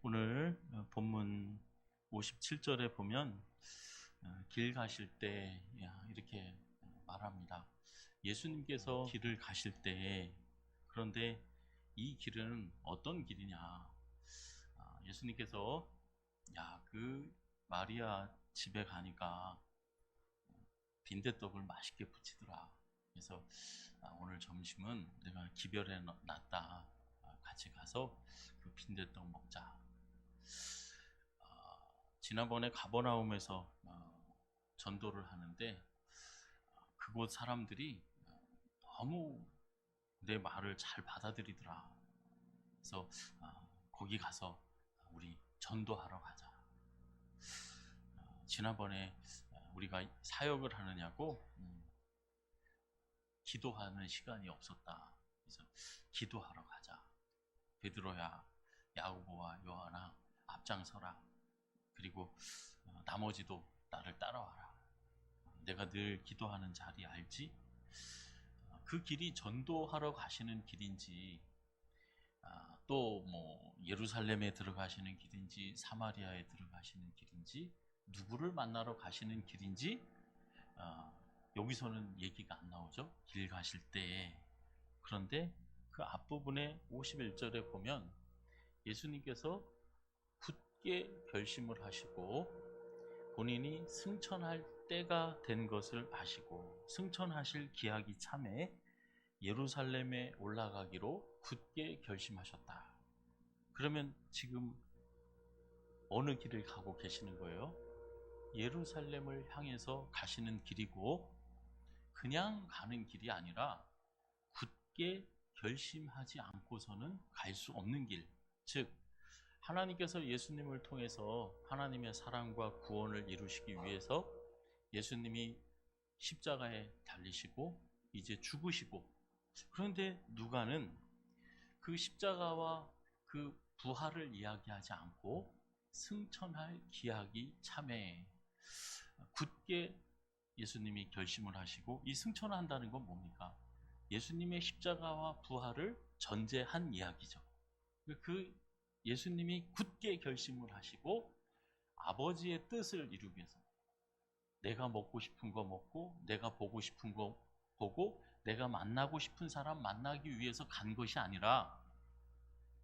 오늘 본문 57절에 보면 길 가실 때 이렇게 말합니다. 예수님께서 길을 가실 때, 그런데 이 길은 어떤 길이냐? 예수님께서 그 마리아 집에 가니까 빈대떡을 맛있게 부치더라. 그래서 오늘 점심은 내가 기별해 놨다. 같이 가서 그 빈대떡 먹자. 지난번에 가버나움에서 전도를 하는데 그곳 사람들이 너무 내 말을 잘 받아들이더라. 그래서 거기 가서 우리 전도하러 가자. 지난번에 우리가 사역을 하느냐고 기도하는 시간이 없었다. 그래서 기도하러 가자. 베드로야, 야고보와 요한아, 앞장서라. 그리고 나머지도 나를 따라와라. 내가 늘 기도하는 자리 알지? 그 길이 전도하러 가시는 길인지, 또 뭐 예루살렘에 들어가시는 길인지, 사마리아에 들어가시는 길인지, 누구를 만나러 가시는 길인지 여기서는 얘기가 안 나오죠. 길 가실 때. 그런데 그 앞부분에 51절에 보면 예수님께서 굳게 결심을 하시고 본인이 승천할 때가 된 것을 아시고 승천하실 기약이 참에 예루살렘에 올라가기로 굳게 결심하셨다. 그러면 지금 어느 길을 가고 계시는 거예요? 예루살렘을 향해서 가시는 길이고, 그냥 가는 길이 아니라 굳게 결심하지 않고서는 갈 수 없는 길. 즉 하나님께서 예수님을 통해서 하나님의 사랑과 구원을 이루시기 위해서 예수님이 십자가에 달리시고 이제 죽으시고, 그런데 누가는 그 십자가와 그 부활을 이야기하지 않고 승천할 기약이 참에 굳게 예수님이 결심을 하시고, 이 승천한다는 건 뭡니까? 예수님의 십자가와 부활을 전제한 이야기죠. 그 예수님이 굳게 결심을 하시고 아버지의 뜻을 이루기 위해서 내가 먹고 싶은 거 먹고 내가 보고 싶은 거 보고 내가 만나고 싶은 사람 만나기 위해서 간 것이 아니라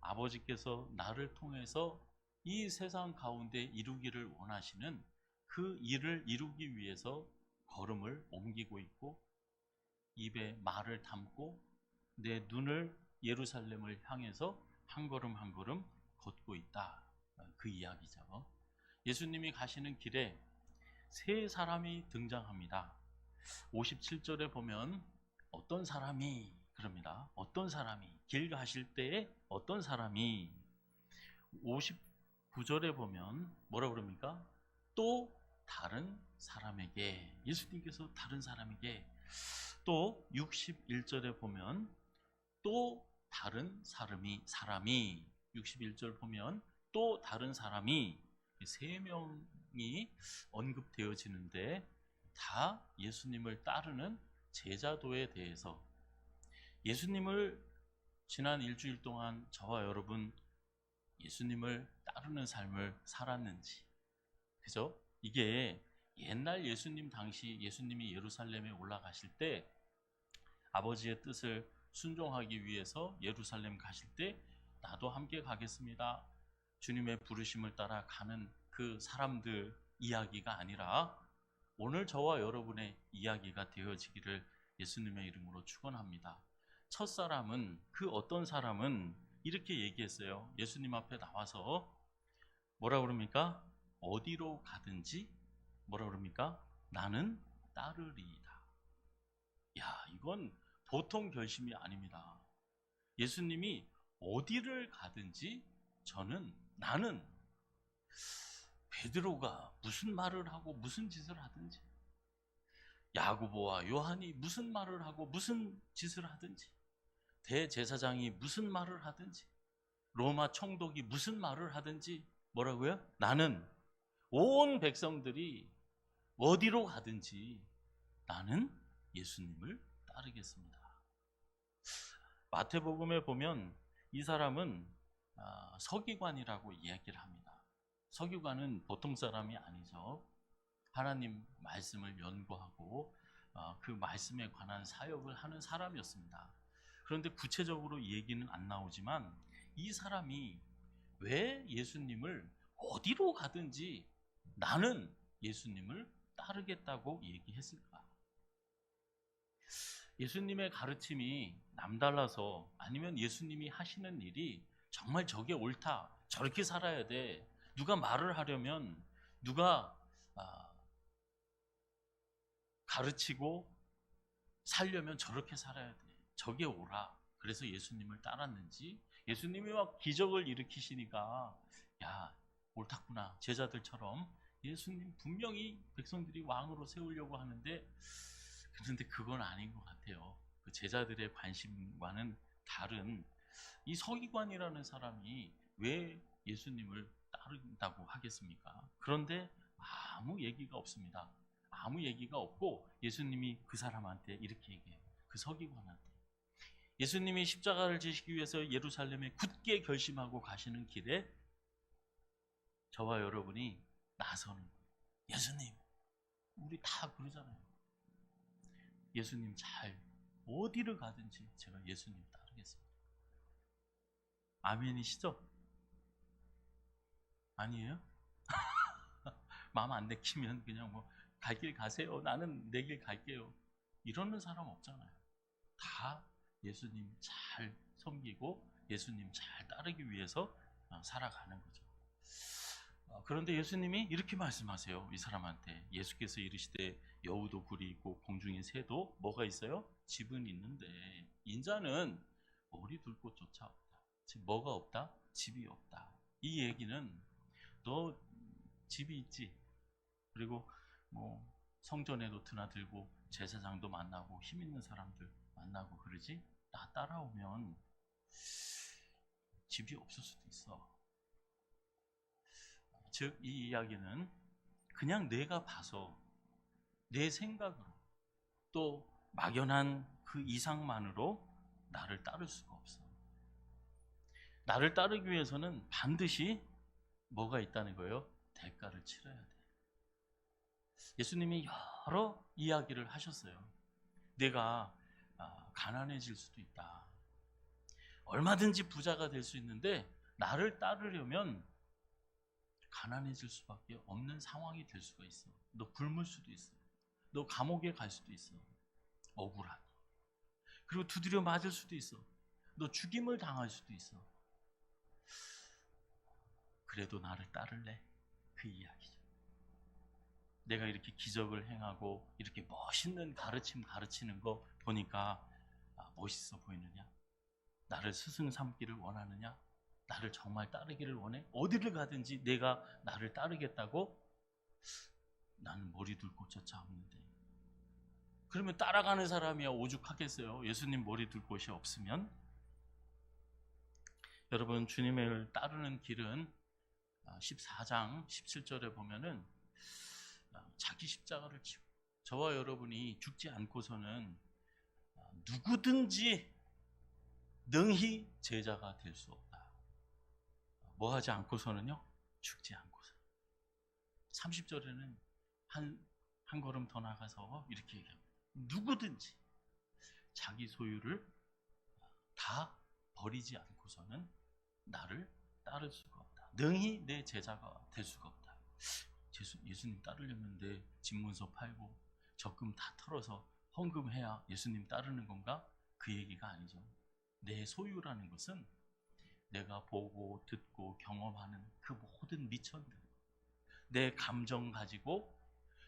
아버지께서 나를 통해서 이 세상 가운데 이루기를 원하시는 그 일을 이루기 위해서 걸음을 옮기고 있고, 입에 말을 담고 내 눈을 예루살렘을 향해서 한 걸음 한 걸음 걷고 있다. 그 이야기죠. 예수님이 가시는 길에 세 사람이 등장합니다. 57절에 보면 어떤 사람이 그럽니다. 어떤 사람이 길 가실 때에 어떤 사람이. 59절에 보면 뭐라 그럽니까? 또 다른 사람에게, 예수님께서 다른 사람에게. 또 61절에 보면 또 다른 사람이 61절 보면 또 다른 사람이, 세 명이 언급되어지는데 다 예수님을 따르는 제자도에 대해서, 예수님을 지난 일주일 동안 저와 여러분 예수님을 따르는 삶을 살았는지, 그죠? 이게 옛날 예수님 당시 예수님이 예루살렘에 올라가실 때 아버지의 뜻을 순종하기 위해서 예루살렘 가실 때 나도 함께 가겠습니다. 주님의 부르심을 따라 가는 그 사람들 이야기가 아니라 오늘 저와 여러분의 이야기가 되어지기를 예수님의 이름으로 축원합니다. 첫사람은, 그 어떤 사람은 이렇게 얘기했어요. 예수님 앞에 나와서 뭐라 그럽니까? 어디로 가든지 뭐라 그럽니까? 나는 따르리이다. 이건 보통 결심이 아닙니다. 예수님이 어디를 가든지 나는 베드로가 무슨 말을 하고 무슨 짓을 하든지, 야고보와 요한이 무슨 말을 하고 무슨 짓을 하든지, 대제사장이 무슨 말을 하든지, 로마 총독이 무슨 말을 하든지 뭐라고요? 나는, 온 백성들이 어디로 가든지 나는 예수님을 따르겠습니다. 마태복음에 보면 이 사람은 서기관이라고 이야기를 합니다. 서기관은 보통 사람이 아니죠. 하나님 말씀을 연구하고 그 말씀에 관한 사역을 하는 사람이었습니다. 그런데 구체적으로 얘기는 안 나오지만 이 사람이 왜 예수님을 어디로 가든지 나는 예수님을 따르겠다고 얘기했을까? 예수님의 가르침이 남달라서, 아니면 예수님이 하시는 일이 정말 저게 옳다, 저렇게 살아야 돼, 누가 말을 하려면, 누가 가르치고 살려면 저렇게 살아야 돼, 저게 옳아, 그래서 예수님을 따랐는지, 예수님이 막 기적을 일으키시니까 야, 옳았구나, 제자들처럼 예수님 분명히 백성들이 왕으로 세우려고 하는데, 그런데 그건 아닌 것 같아요. 그 제자들의 관심과는 다른 이 서기관이라는 사람이 왜 예수님을 따른다고 하겠습니까? 그런데 아무 얘기가 없습니다. 아무 얘기가 없고 예수님이 그 사람한테 이렇게 얘기해요. 그 서기관한테. 예수님이 십자가를 지시기 위해서 예루살렘에 굳게 결심하고 가시는 길에 저와 여러분이 나서는 거예요. 예수님, 우리 다 그러잖아요. 예수님 잘, 어디를 가든지 제가 예수님 따르겠습니다. 아멘이시죠? 아니에요? 마음 안 내키면 그냥 뭐 갈 길 가세요, 나는 내 길 갈게요, 이러는 사람 없잖아요. 다 예수님 잘 섬기고 예수님 잘 따르기 위해서 살아가는 거죠. 그런데 예수님이 이렇게 말씀하세요. 이 사람한테 예수께서 이르시되 여우도 굴이 있고 공중의 새도 뭐가 있어요? 집은 있는데 인자는 머리 둘 곳조차 없다. 즉 뭐가 없다? 집이 없다. 이 얘기는 너 집이 있지, 그리고 뭐 성전에도 드나들고 제사장도 만나고 힘 있는 사람들 만나고 그러지, 나 따라오면 집이 없을 수도 있어. 즉 이 이야기는 그냥 내가 봐서 내 생각으로 또 막연한 그 이상만으로 나를 따를 수가 없어. 나를 따르기 위해서는 반드시 뭐가 있다는 거예요? 대가를 치러야 돼. 예수님이 여러 이야기를 하셨어요. 내가 가난해질 수도 있다. 얼마든지 부자가 될 수 있는데 나를 따르려면 가난해질 수밖에 없는 상황이 될 수가 있어. 너 굶을 수도 있어. 너 감옥에 갈 수도 있어. 억울하게. 그리고 두드려 맞을 수도 있어. 너 죽임을 당할 수도 있어. 그래도 나를 따를래? 그 이야기죠. 내가 이렇게 기적을 행하고 이렇게 멋있는 가르침 가르치는 거 보니까 멋있어 보이느냐? 나를 스승 삼기를 원하느냐? 나를 정말 따르기를 원해? 어디를 가든지 내가 나를 따르겠다고? 나는 머리 둘 곳조차 없는데. 그러면 따라가는 사람이야 오죽하겠어요? 예수님 머리 둘 곳이 없으면. 여러분, 주님을 따르는 길은 14장 17절에 보면은 자기 십자가를 지고, 저와 여러분이 죽지 않고서는 누구든지 능히 제자가 될 수 없다. 뭐 하지 않고서는요? 죽지 않고서. 30절에는 한 걸음 더 나가서 이렇게 얘기합니다. 누구든지 자기 소유를 다 버리지 않고서는 나를 따를 수가 없다. 능히 내 제자가 될 수가 없다. 예수님 따르려면 내 집문서 팔고 적금 다 털어서 헌금해야 예수님 따르는 건가? 그 얘기가 아니죠. 내 소유라는 것은 내가 보고 듣고 경험하는 그 모든 미천들, 내 감정 가지고,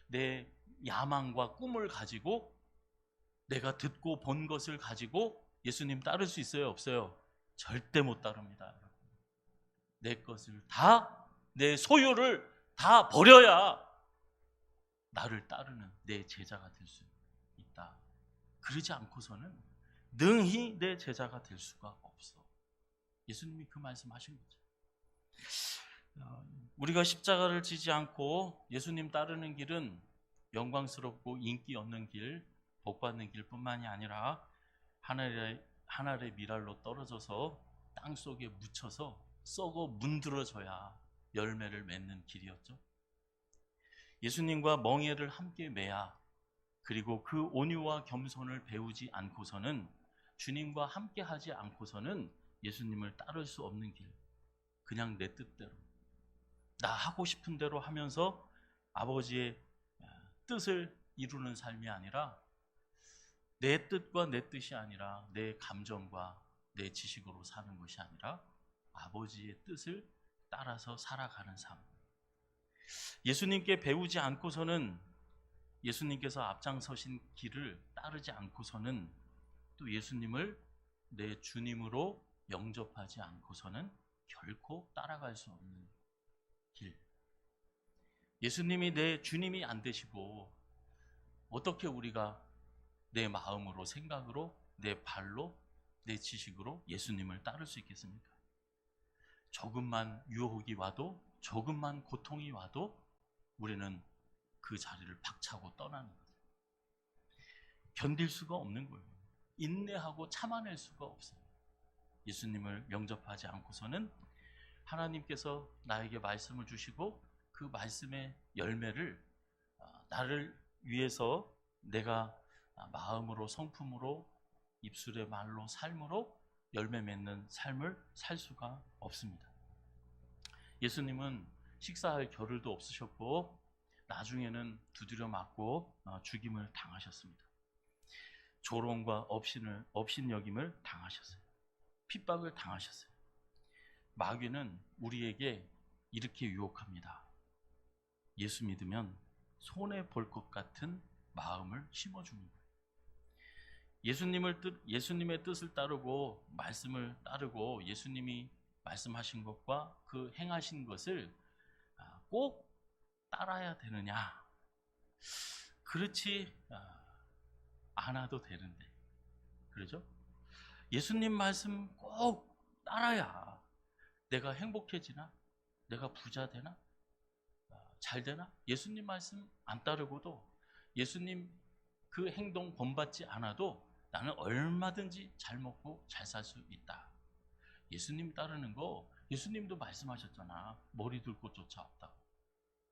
내 야망과 꿈을 가지고, 내가 듣고 본 것을 가지고 예수님 따를 수 있어요? 없어요? 절대 못 따릅니다. 내 것을 다, 내 소유를 다 버려야 나를 따르는 내 제자가 될 수 있다. 그러지 않고서는 능히 내 제자가 될 수가 없어. 예수님이 그 말씀하신 거죠. 우리가 십자가를 지지 않고 예수님 따르는 길은 영광스럽고 인기 얻는 길, 복 받는 길뿐만이 아니라 하늘의 미랄로 떨어져서 땅 속에 묻혀서 썩어 문드러져야 열매를 맺는 길이었죠. 예수님과 멍에를 함께 매야, 그리고 그 온유와 겸손을 배우지 않고서는, 주님과 함께 하지 않고서는 예수님을 따를 수 없는 길. 그냥 내 뜻대로, 나 하고 싶은 대로 하면서 아버지의 뜻을 이루는 삶이 아니라, 내 뜻과 내 뜻이 아니라 내 감정과 내 지식으로 사는 것이 아니라 아버지의 뜻을 따라서 살아가는 삶. 예수님께 배우지 않고서는, 예수님께서 앞장서신 길을 따르지 않고서는, 또 예수님을 내 주님으로 영접하지 않고서는 결코 따라갈 수 없는 길. 예수님이 내 주님이 안 되시고 어떻게 우리가 내 마음으로, 생각으로, 내 발로, 내 지식으로 예수님을 따를 수 있겠습니까? 조금만 유혹이 와도, 조금만 고통이 와도 우리는 그 자리를 박차고 떠나는 거예요. 견딜 수가 없는 거예요. 인내하고 참아낼 수가 없어요. 예수님을 영접하지 않고서는 하나님께서 나에게 말씀을 주시고 그 말씀의 열매를 나를 위해서 내가 마음으로, 성품으로, 입술의 말로, 삶으로 열매 맺는 삶을 살 수가 없습니다. 예수님은 식사할 겨를도 없으셨고 나중에는 두드려 맞고 죽임을 당하셨습니다. 조롱과 업신여김을 당하셨어요. 핍박을 당하셨어요. 마귀는 우리에게 이렇게 유혹합니다. 예수 믿으면 손해 볼 것 같은 마음을 심어주는 거예요. 예수님의 뜻을 따르고 말씀을 따르고 예수님이 말씀하신 것과 그 행하신 것을 꼭 따라야 되느냐? 그렇지 않아도 되는데, 그러죠? 예수님 말씀 꼭 따라야 내가 행복해지나? 내가 부자 되나? 잘 되나? 예수님 말씀 안 따르고도, 예수님 그 행동 본받지 않아도 나는 얼마든지 잘 먹고 잘 살 수 있다. 예수님 따르는 거, 예수님도 말씀하셨잖아. 머리 둘 곳조차 없다고.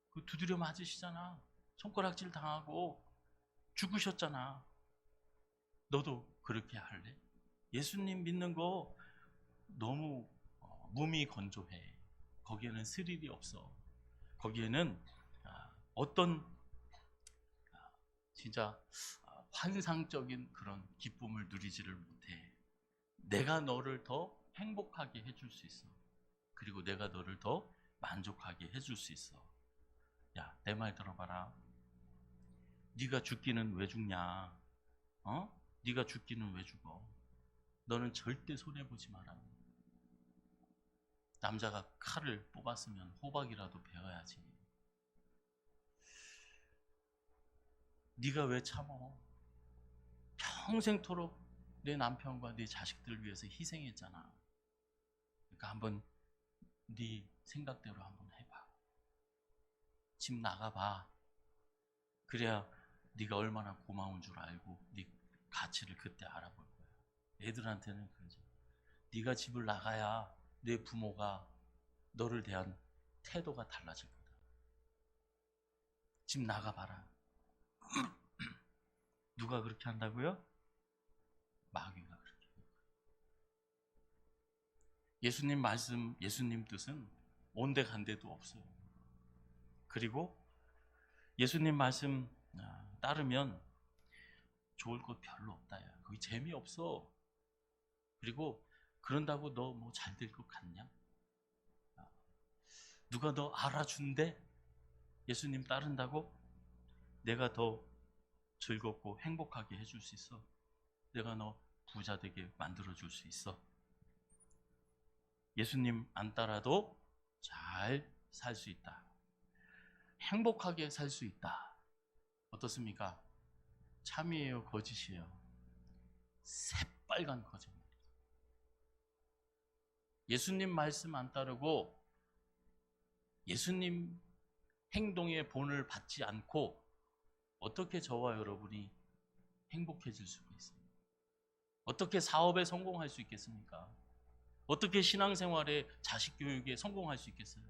그 두드려 맞으시잖아. 손가락질 당하고 죽으셨잖아. 너도 그렇게 할래? 예수님 믿는 거 너무 몸이 건조해. 거기에는 스릴이 없어. 거기에는 어떤 진짜 환상적인 그런 기쁨을 누리지를 못해. 내가 너를 더 행복하게 해줄 수 있어. 그리고 내가 너를 더 만족하게 해줄 수 있어. 야, 내 말 들어봐라. 네가 죽기는 왜 죽냐? 네가 죽기는 왜 죽어? 너는 절대 손해보지 마라. 남자가 칼을 뽑았으면 호박이라도 베어야지. 네가 왜 참어? 평생토록 내 남편과 네 자식들을 위해서 희생했잖아. 그러니까 한번 네 생각대로 한번 해봐. 집 나가봐. 그래야 네가 얼마나 고마운 줄 알고 네 가치를 그때 알아볼 거야. 애들한테는 그러죠. 네가 집을 나가야 내 부모가 너를 대한 태도가 달라질 거다. 집 나가봐라. 누가 그렇게 한다고요? 마귀가 그렇게 해요. 예수님 말씀, 예수님 뜻은 온데간데도 없어요. 그리고 예수님 말씀 따르면 좋을 것 별로 없다. 야. 거기 재미없어. 그리고 그런다고 너 뭐 잘 될 것 같냐? 누가 너 알아준대? 예수님 따른다고? 내가 더 즐겁고 행복하게 해줄 수 있어. 내가 너 부자 되게 만들어줄 수 있어. 예수님 안 따라도 잘 살 수 있다. 행복하게 살 수 있다. 어떻습니까? 참이에요, 거짓이에요? 새빨간 거짓말이에요. 예수님 말씀 안 따르고 예수님 행동의 본을 받지 않고 어떻게 저와 여러분이 행복해질 수가 있습니까? 어떻게 사업에 성공할 수 있겠습니까? 어떻게 신앙생활에 자식 교육에 성공할 수 있겠어요?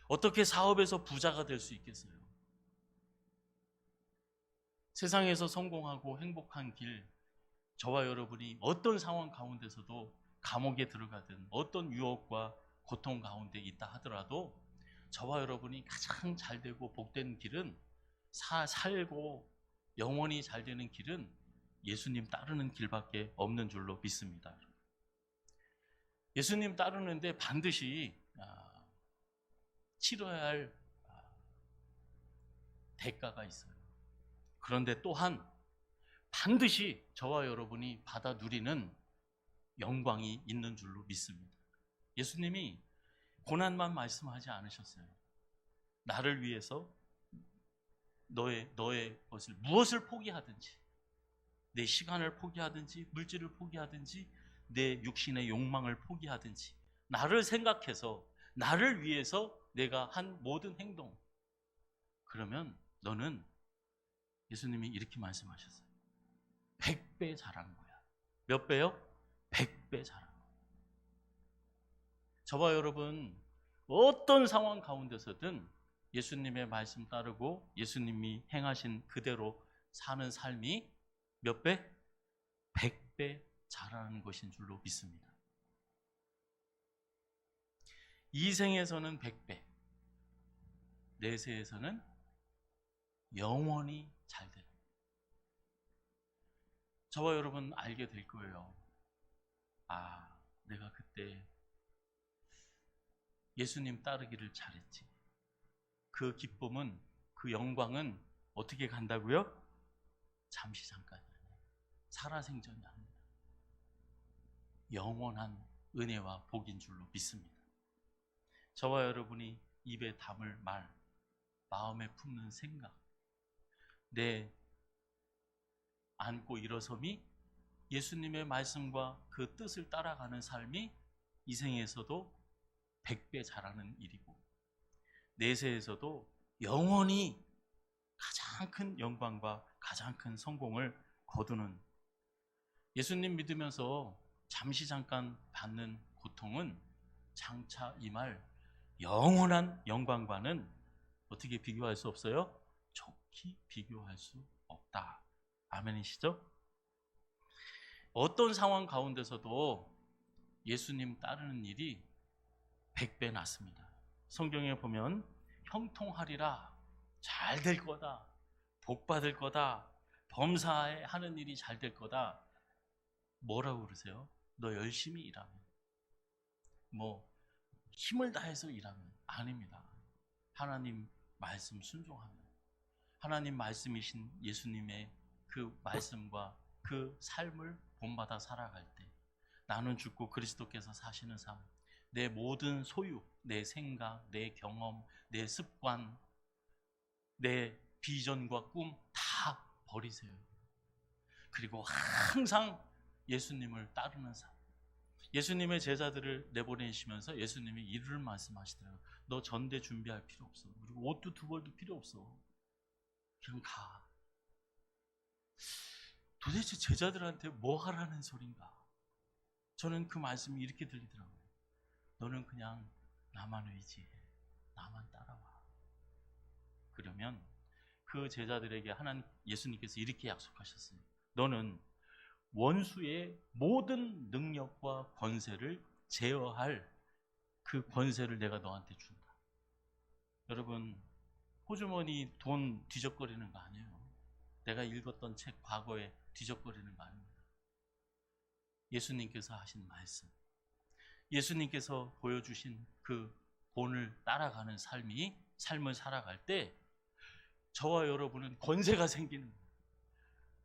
어떻게 사업에서 부자가 될 수 있겠어요? 세상에서 성공하고 행복한 길, 저와 여러분이 어떤 상황 가운데서도 감옥에 들어가든 어떤 유혹과 고통 가운데 있다 하더라도 저와 여러분이 가장 잘 되고 복된 길은 살고 영원히 잘 되는 길은 예수님 따르는 길밖에 없는 줄로 믿습니다. 예수님 따르는데 반드시 치러야 할 대가가 있어요. 그런데 또한 반드시 저와 여러분이 받아 누리는 영광이 있는 줄로 믿습니다. 예수님이 고난만 말씀하지 않으셨어요. 나를 위해서 너의 것을 무엇을 포기하든지, 내 시간을 포기하든지, 물질을 포기하든지, 내 육신의 욕망을 포기하든지, 나를 생각해서 나를 위해서 내가 한 모든 행동, 그러면 너는, 예수님이 이렇게 말씀하셨어요. 100배 잘한 거야. 몇 배요? 100배 잘한 거야. 저와 여러분 어떤 상황 가운데서든 예수님의 말씀 따르고 예수님이 행하신 그대로 사는 삶이 몇 배? 100배 잘하는 것인 줄로 믿습니다. 이 생에서는 100배, 내세에서는 영원히 잘 되는, 저와 여러분 알게 될 거예요. 내가 그때 예수님 따르기를 잘했지. 그 기쁨은, 그 영광은 어떻게 간다고요? 잠시 잠깐, 살아생전이 아닙니다. 영원한 은혜와 복인 줄로 믿습니다. 저와 여러분이 입에 담을 말, 마음에 품는 생각, 내 안고 일어섬이 예수님의 말씀과 그 뜻을 따라가는 삶이 이 생에서도 100배 잘하는 일이고 내세에서도 영원히 가장 큰 영광과 가장 큰 성공을 거두는, 예수님 믿으면서 잠시 잠깐 받는 고통은 장차 임할 영원한 영광과는 어떻게 비교할 수 없어요? 좋게 비교할 수 없다. 아멘이시죠? 어떤 상황 가운데서도 예수님 따르는 일이 100배 낫습니다. 성경에 보면 형통하리라, 잘 될 거다, 복 받을 거다, 범사하는 일이 잘 될 거다. 뭐라고 그러세요? 너 열심히 일하면, 힘을 다해서 일하면. 아닙니다. 하나님 말씀 순종하면, 하나님 말씀이신 예수님의 그 말씀과 그 삶을 본받아 살아갈 때 나는 죽고 그리스도께서 사시는 삶, 내 모든 소유, 내 생각, 내 경험, 내 습관, 내 비전과 꿈 다 버리세요. 그리고 항상 예수님을 따르는 삶. 예수님의 제자들을 내보내시면서 예수님이 이를 말씀하시더라고요. 너 전대 준비할 필요 없어. 그리고 옷도 두 벌도 필요 없어. 그냥 가. 도대체 제자들한테 뭐 하라는 소린가? 저는 그 말씀이 이렇게 들리더라고요. 너는 그냥 나만 의지해. 나만 따라와. 그러면 그 제자들에게 예수님께서 이렇게 약속하셨어요. 너는 원수의 모든 능력과 권세를 제어할 그 권세를 내가 너한테 준다. 여러분, 호주머니 돈 뒤적거리는 거 아니에요. 내가 읽었던 책 과거에 뒤적거리는 거 아닙니다. 예수님께서 하신 말씀, 예수님께서 보여주신 그 본을 따라가는 삶을 살아갈 때 저와 여러분은 권세가 생기는 거예요.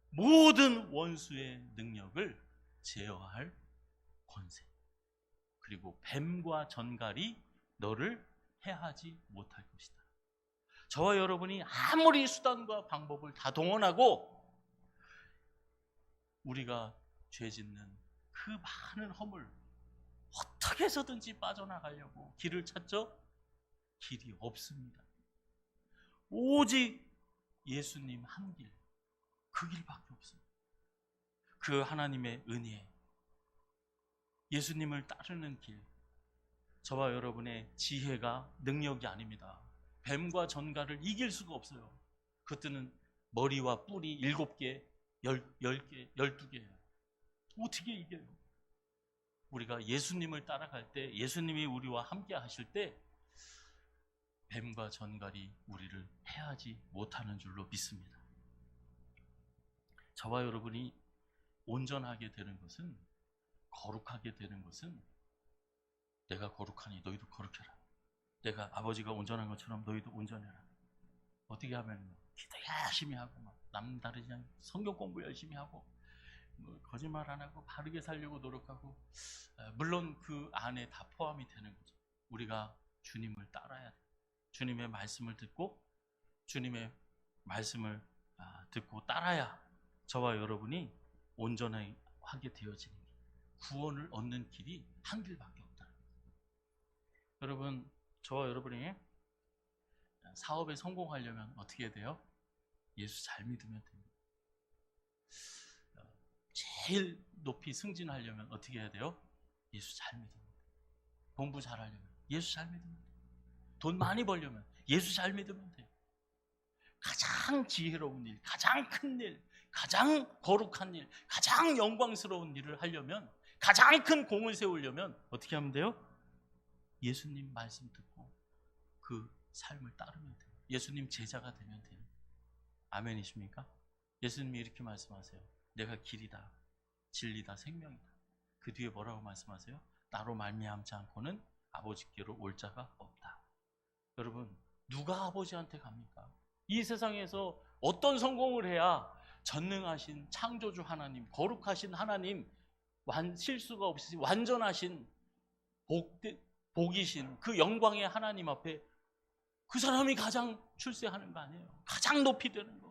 모든 원수의 능력을 제어할 권세, 그리고 뱀과 전갈이 너를 해하지 못할 것이다. 저와 여러분이 아무리 수단과 방법을 다 동원하고 우리가 죄 짓는 그 많은 허물 어떻게 해서든지 빠져나가려고 길을 찾죠? 길이 없습니다. 오직 예수님 한 길, 그 길밖에 없어요. 그 하나님의 은혜, 예수님을 따르는 길, 저와 여러분의 지혜가 능력이 아닙니다. 뱀과 전갈을 이길 수가 없어요. 그것들은 머리와 뿔이 7개, 10개, 12개예요. 어떻게 이겨요? 우리가 예수님을 따라갈 때, 예수님이 우리와 함께 하실 때 뱀과 전갈이 우리를 해하지 못하는 줄로 믿습니다. 저와 여러분이 온전하게 되는 것은, 거룩하게 되는 것은, 내가 거룩하니 너희도 거룩해라. 내가 아버지가 온전한 것처럼 너희도 온전해라. 어떻게 하면 기도 열심히 하고 막 남다르지 않게 성경 공부 열심히 하고 거짓말 안 하고 바르게 살려고 노력하고, 물론 그 안에 다 포함이 되는 거죠. 우리가 주님을 따라야 돼요. 주님의 말씀을 듣고 주님의 말씀을 듣고 따라야 저와 여러분이 온전하게 되어지는 길, 구원을 얻는 길이 한 길밖에 없다. 여러분, 저와 여러분이 사업에 성공하려면 어떻게 해야 돼요? 예수 잘 믿으면 됩니다. 제일 높이 승진하려면 어떻게 해야 돼요? 예수 잘 믿으면 돼요. 공부 잘하려면 예수 잘 믿으면 돼요. 돈 많이 벌려면 예수 잘 믿으면 돼요. 가장 지혜로운 일, 가장 큰 일, 가장 거룩한 일, 가장 영광스러운 일을 하려면, 가장 큰 공을 세우려면 어떻게 하면 돼요? 예수님 말씀 듣고 그 삶을 따르면 돼요. 예수님 제자가 되면 돼요. 아멘이십니까? 예수님이 이렇게 말씀하세요. 내가 길이다, 진리다, 생명이다. 그 뒤에 뭐라고 말씀하세요? 나로 말미암지 않고는 아버지께로 올 자가 없다. 여러분, 누가 아버지한테 갑니까? 이 세상에서 어떤 성공을 해야 전능하신 창조주 하나님, 거룩하신 하나님, 실수가 없으신 완전하신 복이신 그 영광의 하나님 앞에 그 사람이 가장 출세하는 거 아니에요? 가장 높이 되는 거.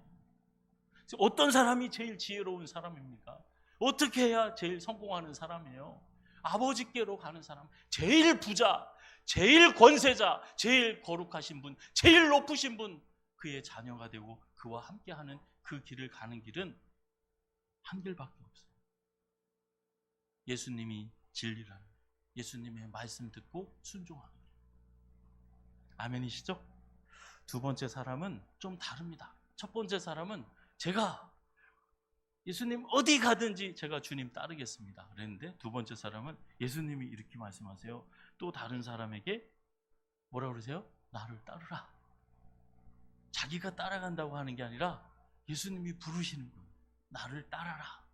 어떤 사람이 제일 지혜로운 사람입니까? 어떻게 해야 제일 성공하는 사람이에요? 아버지께로 가는 사람, 제일 부자, 제일 권세자, 제일 거룩하신 분, 제일 높으신 분, 그의 자녀가 되고 그와 함께하는 그 길을 가는 길은 한 길밖에 없어요. 예수님이 진리라는, 예수님의 말씀 듣고 순종하는 길. 아멘이시죠? 두 번째 사람은 좀 다릅니다. 첫 번째 사람은 제가 예수님 어디 가든지 제가 주님 따르겠습니다 그랬는데, 두 번째 사람은 예수님이 이렇게 말씀하세요. 또 다른 사람에게 뭐라 그러세요? 나를 따르라. 자기가 따라간다고 하는 게 아니라 예수님이 부르시는 거예요. 나를 따라라.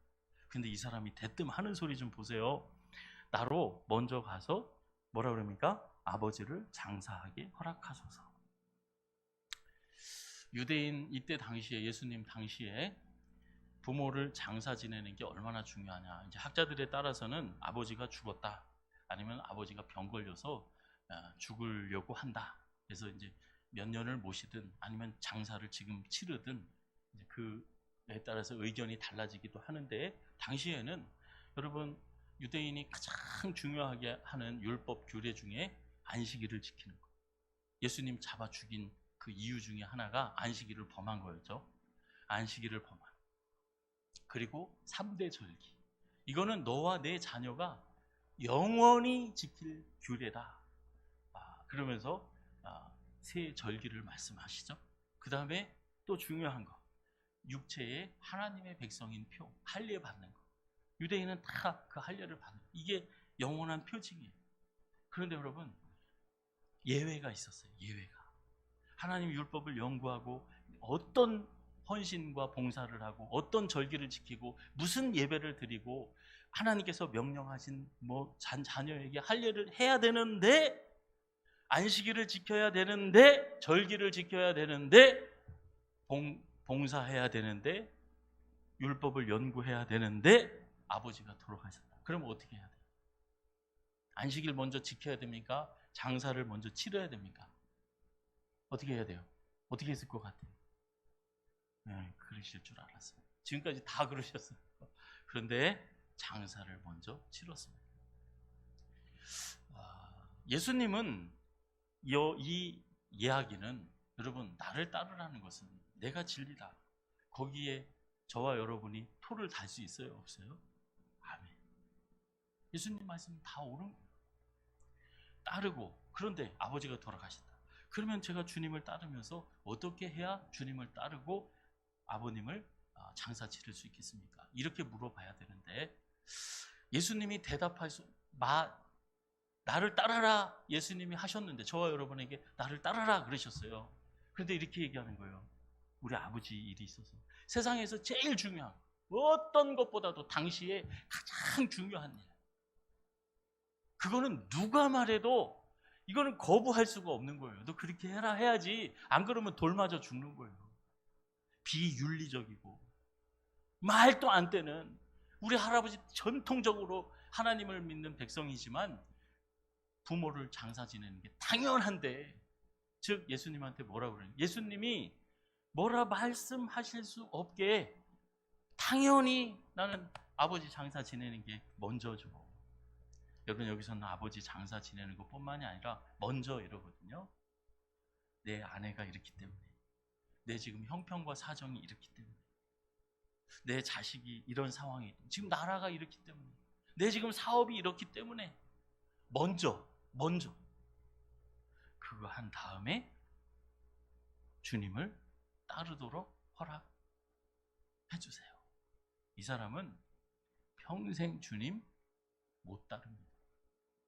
근데 이 사람이 대뜸 하는 소리 좀 보세요. 나로 먼저 가서 뭐라 그럽니까? 아버지를 장사하게 허락하소서. 유대인 이때 당시에, 예수님 당시에 부모를 장사 지내는 게 얼마나 중요하냐. 이제 학자들에 따라서는 아버지가 죽었다, 아니면 아버지가 병 걸려서 죽으려고 한다. 그래서 이제 몇 년을 모시든 아니면 장사를 지금 치르든 그에 따라서 의견이 달라지기도 하는데, 당시에는 여러분 유대인이 가장 중요하게 하는 율법 규례 중에 안식일을 지키는 거. 예수님 잡아 죽인 그 이유 중에 하나가 안식일을 범한 거였죠. 안식일을 범한. 그리고 3대 절기. 이거는 너와 내 자녀가 영원히 지킬 규례다. 그러면서 세 절기를 말씀하시죠. 그 다음에 또 중요한 거, 육체의 하나님의 백성인 표, 할례 받는 거. 유대인은 다 그 할례를 받는 거. 이게 영원한 표징이에요. 그런데 여러분, 예외가 있었어요. 예외가. 하나님 율법을 연구하고 어떤 헌신과 봉사를 하고 어떤 절기를 지키고 무슨 예배를 드리고 하나님께서 명령하신 자녀에게 할례를 해야 되는데, 안식일을 지켜야 되는데, 절기를 지켜야 되는데, 봉사해야 되는데, 율법을 연구해야 되는데 아버지가 돌아가셨다. 그럼 어떻게 해야 돼요? 안식일 먼저 지켜야 됩니까? 장사를 먼저 치러야 됩니까? 어떻게 해야 돼요? 어떻게 했을 것 같아요? 네, 그러실 줄 알았어요. 지금까지 다 그러셨어요. 그런데 장사를 먼저 치렀습니다. 예수님은 이 이야기는, 여러분, 나를 따르라는 것은 내가 진리다. 거기에 저와 여러분이 토를 달 수 있어요? 없어요? 아멘. 예수님 말씀 다 옳은 거예요. 따르고, 그런데 아버지가 돌아가신다. 그러면 제가 주님을 따르면서 어떻게 해야 주님을 따르고 아버님을 장사 치를 수 있겠습니까? 이렇게 물어봐야 되는데, 예수님이 대답할 수, 나를 따라라 예수님이 하셨는데, 저와 여러분에게 나를 따라라 그러셨어요. 그런데 이렇게 얘기하는 거예요. 우리 아버지 일이 있어서 세상에서 제일 중요한, 어떤 것보다도 당시에 가장 중요한 일, 그거는 누가 말해도 이거는 거부할 수가 없는 거예요. 너 그렇게 해라 해야지, 안 그러면 돌 맞아 죽는 거예요. 비윤리적이고 말도 안 되는, 우리 할아버지 전통적으로 하나님을 믿는 백성이지만 부모를 장사 지내는 게 당연한데, 즉 예수님한테 뭐라고 그래요? 예수님이 뭐라 말씀하실 수 없게 당연히 나는 아버지 장사 지내는 게 먼저죠. 여러분, 여기서는 아버지 장사 지내는 것뿐만이 아니라 먼저 이러거든요. 내 아내가 이렇기 때문에, 내 지금 형편과 사정이 이렇기 때문에, 내 자식이 이런 상황이, 지금 나라가 이렇기 때문에, 내 지금 사업이 이렇기 때문에 먼저 그거 한 다음에 주님을 따르도록 허락해 주세요. 이 사람은 평생 주님 못 따릅니다.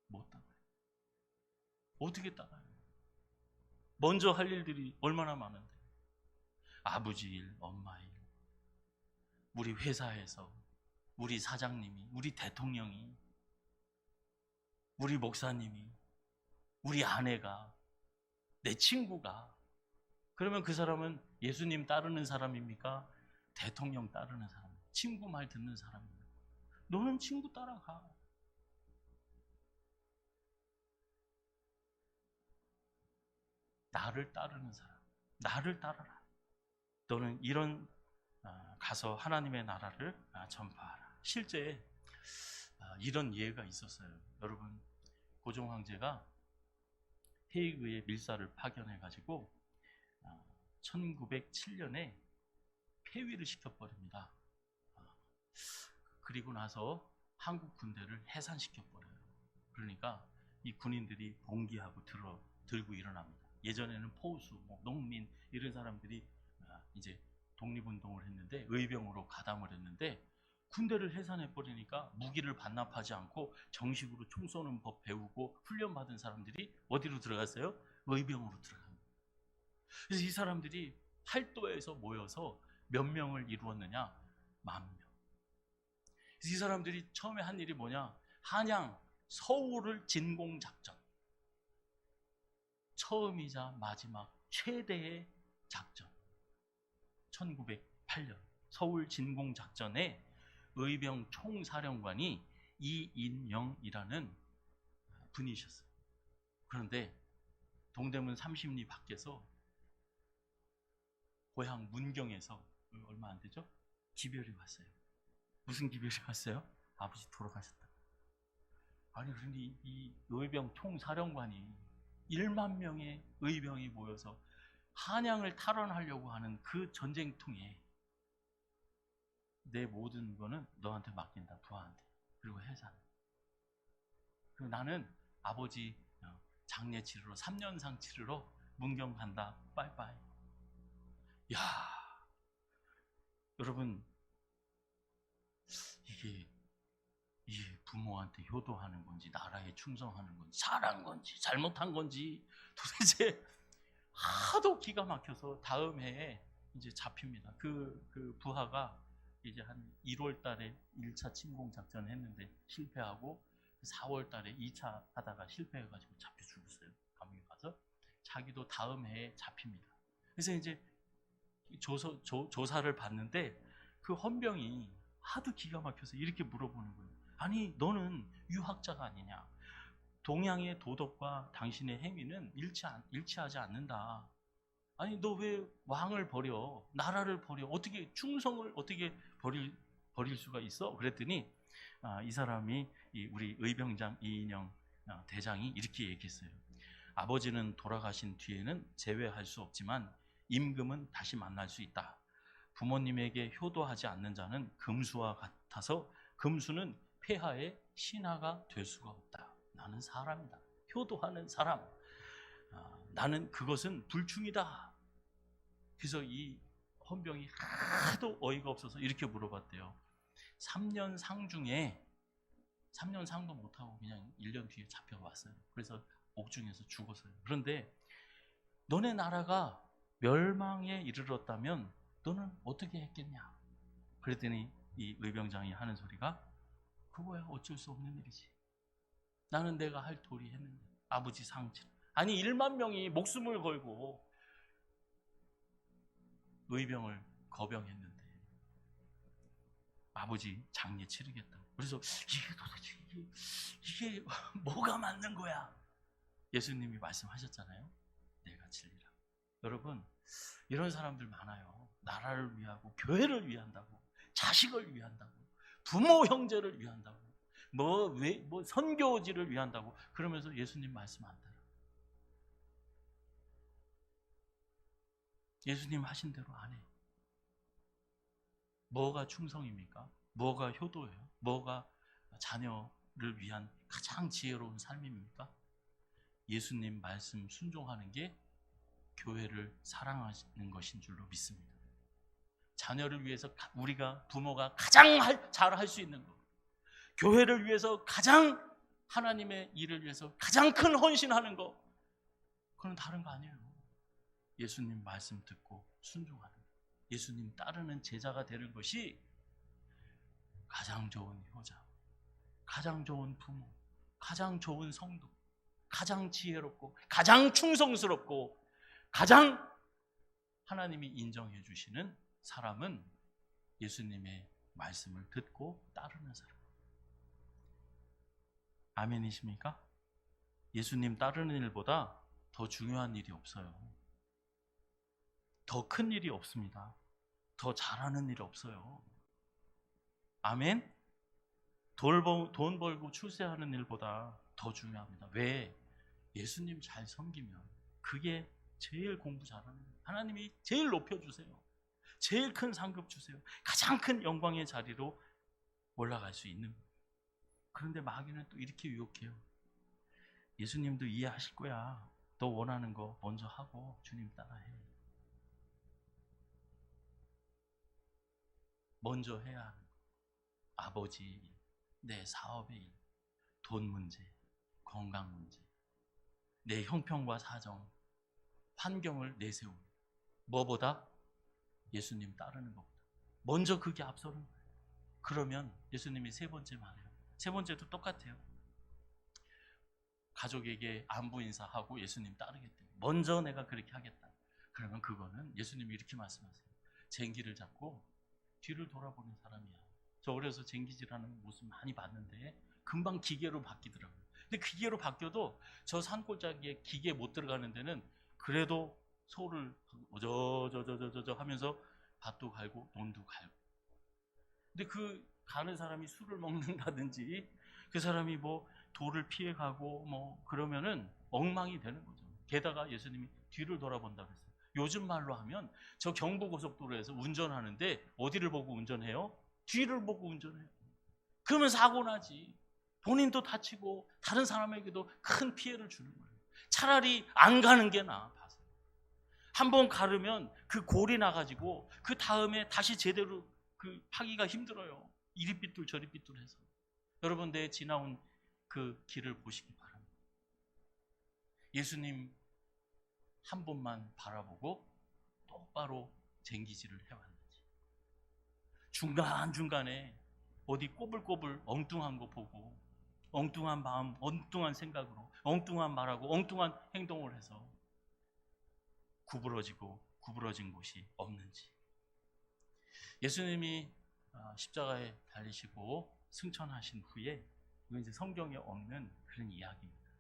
못 따라요. 어떻게 따라요? 먼저 할 일들이 얼마나 많은데, 아버지 일, 엄마 일, 우리 회사에서 우리 사장님이, 우리 대통령이, 우리 목사님이, 우리 아내가, 내 친구가, 그러면 그 사람은 예수님 따르는 사람입니까? 대통령 따르는 사람, 친구 말 듣는 사람입니까? 너는 친구 따라가. 나를 따르는 사람, 나를 따라라. 너는 이런 가서 하나님의 나라를 전파하라. 실제 이런 예가 있었어요. 여러분, 고종 황제가 헤이그에 밀사를 파견해가지고 1907년에 폐위를 시켜버립니다. 그리고 나서 한국 군대를 해산시켜버려요. 그러니까 이 군인들이 봉기하고 들고 일어납니다. 예전에는 포수, 농민 이런 사람들이 이제 독립운동을 했는데, 의병으로 가담을 했는데, 군대를 해산해버리니까 무기를 반납하지 않고 정식으로 총 쏘는 법 배우고 훈련받은 사람들이 어디로 들어갔어요? 의병으로 들어갑니다. 그래서 이 사람들이 팔도에서 모여서 몇 명을 이루었느냐? 10,000명. 이 사람들이 처음에 한 일이 뭐냐? 한양, 서울을 진공작전. 처음이자 마지막 최대의 작전. 1908년 서울 진공작전에 의병 총사령관이 이인영이라는 분이셨어요. 그런데 동대문 30리 밖에서 고향 문경에서 얼마 안 되죠? 기별이 왔어요. 무슨 기별이 왔어요? 아버지 돌아가셨다. 아니, 그런데 이 의병 총사령관이 1만 명의 의병이 모여서 한양을 탈환하려고 하는 그 전쟁통에 내 모든 거는 너한테 맡긴다, 부하한테. 그리고 해산. 그리고 나는 아버지 장례 치르러, 3년상 치르러 문경 간다. 빠이빠이. 야, 여러분, 이게 부모한테 효도하는 건지, 나라에 충성하는 건지, 잘한 건지, 잘못한 건지 도대체 하도 기가 막혀서 다음 해에 이제 잡힙니다. 그 부하가 이제 한 1월 달에 1차 침공 작전 했는데 실패하고, 4월 달에 2차 하다가 실패해가지고 잡혀 죽었어요. 감옥에 가서. 자기도 다음 해에 잡힙니다. 그래서 이제 조사를 받는데, 그 헌병이 하도 기가 막혀서 이렇게 물어보는 거예요. 아니, 너는 유학자가 아니냐? 동양의 도덕과 당신의 행위는 일치하지 않는다. 아니, 너 왜 왕을 버려? 나라를 버려? 어떻게 충성을 어떻게 버릴 수가 있어? 그랬더니 이 사람이, 우리 의병장 이인영 대장이 이렇게 얘기했어요. 아버지는 돌아가신 뒤에는 재회할 수 없지만 임금은 다시 만날 수 있다. 부모님에게 효도하지 않는 자는 금수와 같아서 금수는 폐하의 신하가 될 수가 없다. 나는 사람이다. 효도하는 사람. 나는 그것은 불충이다. 그래서 이 헌병이 하도 어이가 없어서 이렇게 물어봤대요. 3년 상 중에 3년 상도 못하고 그냥 1년 뒤에 잡혀왔어요. 그래서 옥중에서 죽었어요. 그런데 너네 나라가 멸망에 이르렀다면 너는 어떻게 했겠냐? 그랬더니 이 의병장이 하는 소리가 그거야 어쩔 수 없는 일이지. 나는 내가 할 도리 했는데 아버지 상처. 아니 1만 명이 목숨을 걸고 의병을 거병했는데 아버지 장례 치르겠다. 그래서 이게 도대체 이게 뭐가 맞는 거야? 예수님이 말씀하셨잖아요. 내가 진리라. 여러분 이런 사람들 많아요. 나라를 위하고 교회를 위한다고 자식을 위한다고 부모 형제를 위한다고 뭐 선교지를 위한다고 그러면서 예수님 말씀 안 따라. 예수님 하신 대로 안 해. 뭐가 충성입니까? 뭐가 효도예요? 뭐가 자녀를 위한 가장 지혜로운 삶입니까? 예수님 말씀 순종하는 게 교회를 사랑하는 것인 줄로 믿습니다. 자녀를 위해서 우리가 부모가 가장 잘 할 수 있는 것, 교회를 위해서 가장 하나님의 일을 위해서 가장 큰 헌신하는 것, 그건 다른 거 아니에요. 예수님 말씀 듣고 순종하는 것, 예수님 따르는 제자가 되는 것이 가장 좋은 효자, 가장 좋은 부모, 가장 좋은 성도, 가장 지혜롭고 가장 충성스럽고 가장 하나님이 인정해 주시는 사람은 예수님의 말씀을 듣고 따르는 사람. 아멘이십니까? 예수님 따르는 일보다 더 중요한 일이 없어요. 더 큰 일이 없습니다. 더 잘하는 일이 없어요. 아멘? 돈 벌고 출세하는 일보다 더 중요합니다. 왜? 예수님 잘 섬기면 그게 제일 공부 잘하는 거예요. 하나님이 제일 높여주세요. 제일 큰 상급 주세요. 가장 큰 영광의 자리로 올라갈 수 있는 거예요. 그런데 마귀는 또 이렇게 유혹해요. 예수님도 이해하실 거야. 너 원하는 거 먼저 하고 주님 따라해. 먼저 해야 하는 거. 아버지, 내 사업의 일, 돈 문제, 건강 문제, 내 형편과 사정, 환경을 내세우는 뭐보다 예수님 따르는 것보다 먼저 그게 앞서는 거예요. 그러면 예수님이 세 번째 말해요. 세 번째도 똑같아요. 가족에게 안부 인사하고 예수님 따르겠대요. 먼저 내가 그렇게 하겠다. 그러면 그거는 예수님이 이렇게 말씀하세요. 쟁기를 잡고 뒤를 돌아보는 사람이야. 저 어려서 쟁기질하는 모습 많이 봤는데 금방 기계로 바뀌더라고요. 근데 기계로 바뀌어도 저 산골짜기에 기계 못 들어가는 데는 그래도 소를 어저저저저저 하면서 밭도 갈고 논도 갈고. 근데 그 가는 사람이 술을 먹는다든지 그 사람이 뭐 돌을 피해가고 뭐 그러면은 엉망이 되는 거죠. 게다가 예수님이 뒤를 돌아본다고 했어요. 요즘 말로 하면 저 경부고속도로에서 운전하는데 어디를 보고 운전해요? 뒤를 보고 운전해요. 그러면 사고 나지. 본인도 다치고 다른 사람에게도 큰 피해를 주는 거예요. 차라리 안 가는 게 나아. 한번 가르면 그 골이 나가지고 그 다음에 다시 제대로 그 파기가 힘들어요. 이리 삐뚤 저리 삐뚤해서. 여러분 내 지나온 그 길을 보시기 바랍니다. 예수님 한 번만 바라보고 똑바로 쟁기질을 해왔는지, 중간중간에 어디 꼬불꼬불 엉뚱한 거 보고 엉뚱한 마음, 엉뚱한 생각으로 엉뚱한 말하고 엉뚱한 행동을 해서 구부러진 곳이 없는지. 예수님이 십자가에 달리시고 승천하신 후에 이건 이제 성경에 없는 그런 이야기입니다.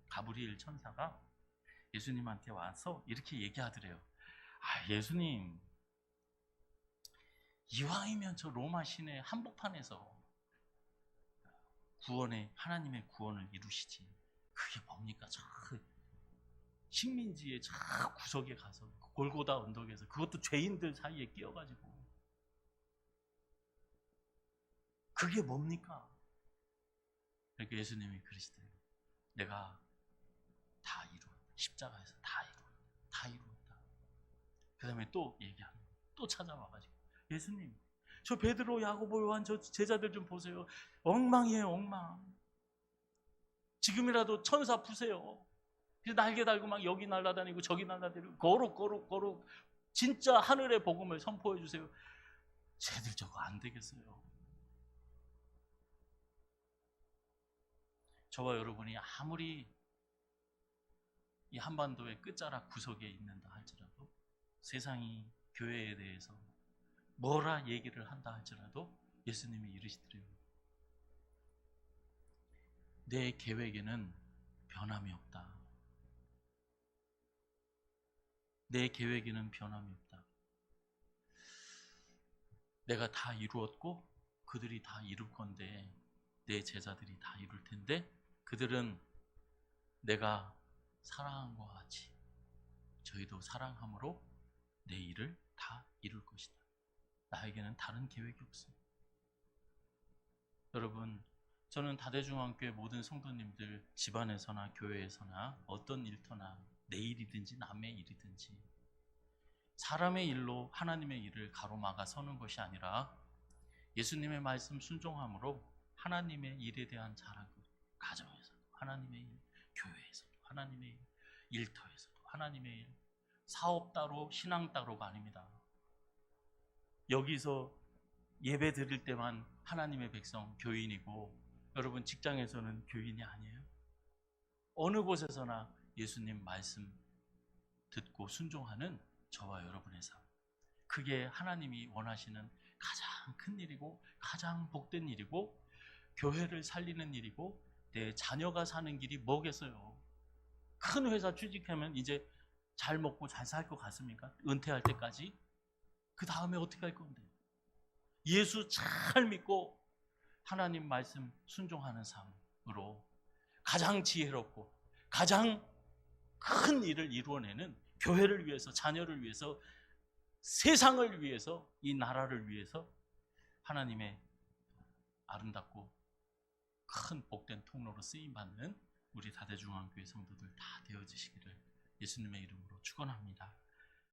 가브리엘 천사가 예수님한테 와서 이렇게 얘기하더래요. 예수님, 이왕이면 저 로마 시내 한복판에서 하나님의 구원을 이루시지. 그게 뭡니까? 저 식민지의 저 구석에 가서 골고다 언덕에서 그것도 죄인들 사이에 끼어가지고 그게 뭡니까? 그러니까 예수님이 그러시더래요. 내가 다 이루었다. 십자가에서 다 이루었다. 다 이루었다. 그 다음에 또 얘기합니다. 또 찾아와가지고 예수님, 저 베드로, 야고보, 요한 저 제자들 좀 보세요. 엉망이에요, 엉망. 지금이라도 천사 푸세요. 날개 달고 막 여기 날아다니고 저기 날아다니고 거룩 진짜 하늘의 복음을 선포해 주세요. 쟤들 저거 안 되겠어요. 저와 여러분이 아무리 이 한반도의 끝자락 구석에 있는다 할지라도, 세상이 교회에 대해서 뭐라 얘기를 한다 할지라도 예수님이 이르시더래요. 내 계획에는 변함이 없다. 내 계획에는 변함이 없다. 내가 다 이루었고 그들이 다 이룰 건데, 내 제자들이 다 이룰 텐데, 그들은 내가 사랑한 것과 같이 저희도 사랑함으로 내 일을 다 이룰 것이다. 나에게는 다른 계획이 없습니다. 여러분, 저는 다대중앙교회 모든 성도님들 집안에서나 교회에서나 어떤 일터나 내 일이든지 남의 일이든지 사람의 일로 하나님의 일을 가로막아 서는 것이 아니라 예수님의 말씀 순종함으로 하나님의 일에 대한 자랑, 가정에서도 하나님의 일, 교회에서도 하나님의 일, 일터에서도 하나님의 일, 사업 따로 신앙 따로가 아닙니다. 여기서 예배 드릴 때만 하나님의 백성 교인이고, 여러분 직장에서는 교인이 아니에요? 어느 곳에서나 예수님 말씀 듣고 순종하는 저와 여러분의 삶, 그게 하나님이 원하시는 가장 큰 일이고 가장 복된 일이고, 교회를 살리는 일이고 내 자녀가 사는 길이 뭐겠어요? 큰 회사 취직하면 이제 잘 먹고 잘 살 것 같습니까? 은퇴할 때까지? 그 다음에 어떻게 할 건데? 예수 잘 믿고 하나님 말씀 순종하는 삶으로 가장 지혜롭고 가장 큰 일을 이루어내는, 교회를 위해서, 자녀를 위해서, 세상을 위해서, 이 나라를 위해서 하나님의 아름답고 큰 복된 통로로 쓰임받는 우리 다대중앙교회 성도들 다 되어지시기를 예수님의 이름으로 축원합니다.